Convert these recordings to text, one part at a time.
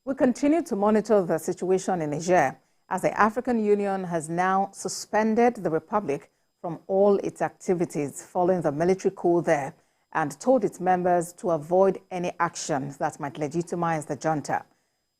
We continue to monitor the situation in Niger as the African Union has now suspended the republic from all its activities following the military coup there and told its members to avoid any actions that might legitimize the junta.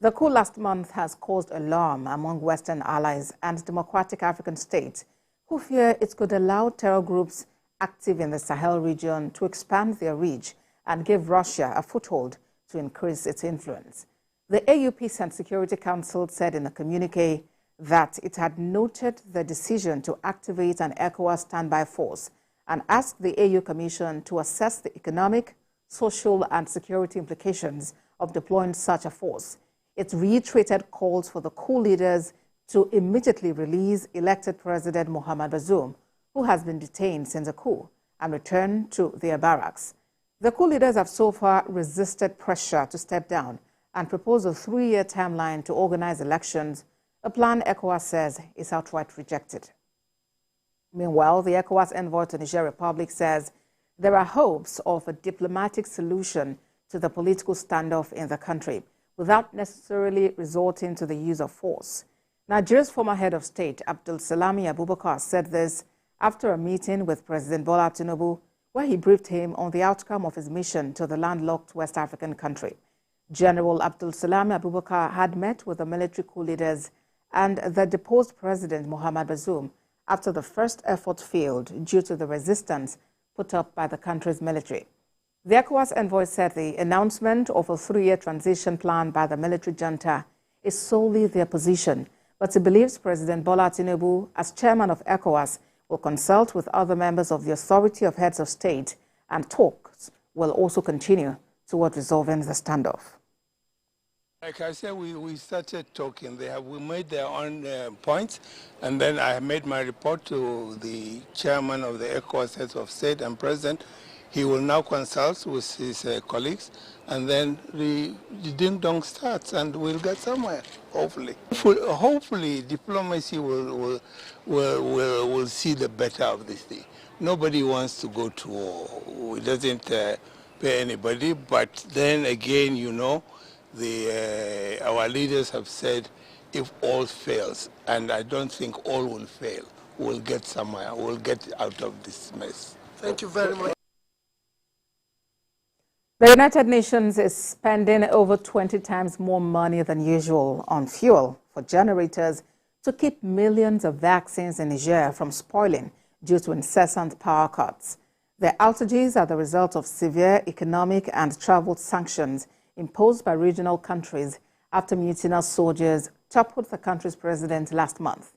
The coup last month has caused alarm among Western allies and democratic African states who fear it could allow terror groups active in the Sahel region to expand their reach and give Russia a foothold to increase its influence. The AU Peace and Security Council said in a communique that it had noted the decision to activate an ECOWAS standby force and asked the AU Commission to assess the economic, social and security implications of deploying such a force. It reiterated calls for the coup leaders to immediately release elected President Mohamed Bazoum, who has been detained since the coup, and return to their barracks. The coup leaders have so far resisted pressure to step down and proposed a 3-year timeline to organize elections, a plan ECOWAS says is outright rejected. Meanwhile, the ECOWAS Envoy to Niger Republic says there are hopes of a diplomatic solution to the political standoff in the country without necessarily resorting to the use of force. Nigeria's former head of state, Abdulsalami Abubakar, said this after a meeting with President Bola Tinubu, where he briefed him on the outcome of his mission to the landlocked West African country. General Abdulsalami Abubakar had met with the military coup leaders and the deposed President Mohamed Bazoum after the first effort failed due to the resistance put up by the country's military. The ECOWAS envoy said the announcement of a 3-year transition plan by the military junta is solely their position, but he believes President Bola Tinubu, as chairman of ECOWAS, will consult with other members of the Authority of Heads of State, and talks will also continue toward resolving the standoff. Like I said, we started talking. We made their own points, and then I made my report to the chairman of the ECOWAS Heads of State and President. He will now consult with his colleagues, and then the ding-dong starts, and we'll get somewhere, hopefully. Hopefully, diplomacy will see the better of this thing. Nobody wants to go to war. It doesn't pay anybody, but then again, you know, our leaders have said if all fails, and I don't think all will fail, we'll get somewhere, we'll get out of this mess. Thank you very much. The United Nations is spending over 20 times more money than usual on fuel for generators to keep millions of vaccines in Niger from spoiling due to incessant power cuts. The outages are the result of severe economic and travel sanctions imposed by regional countries after mutinous soldiers toppled the country's president last month.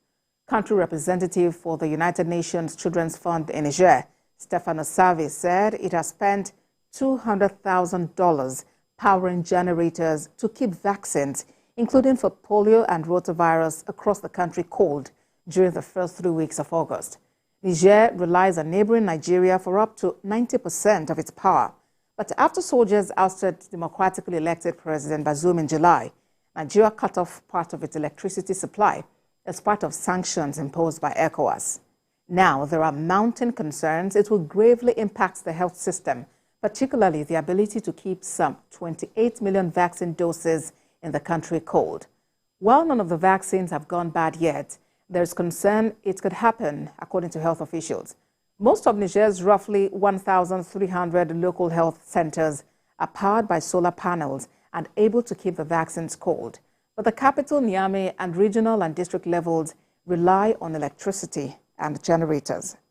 Country representative for the United Nations Children's Fund in Niger, Stefano Savi, said it has spent $200,000 powering generators to keep vaccines, including for polio and rotavirus, across the country cold during the first 3 weeks of August. Niger relies on neighboring Nigeria for up to 90% of its power. But after soldiers ousted democratically elected President Bazoum in July, Nigeria cut off part of its electricity supply as part of sanctions imposed by ECOWAS. Now, there are mounting concerns it will gravely impact the health system, particularly the ability to keep some 28 million vaccine doses in the country cold. While none of the vaccines have gone bad yet, there is concern it could happen, according to health officials. Most of Niger's roughly 1,300 local health centers are powered by solar panels and able to keep the vaccines cold. But the capital, Niamey, and regional and district levels rely on electricity and generators.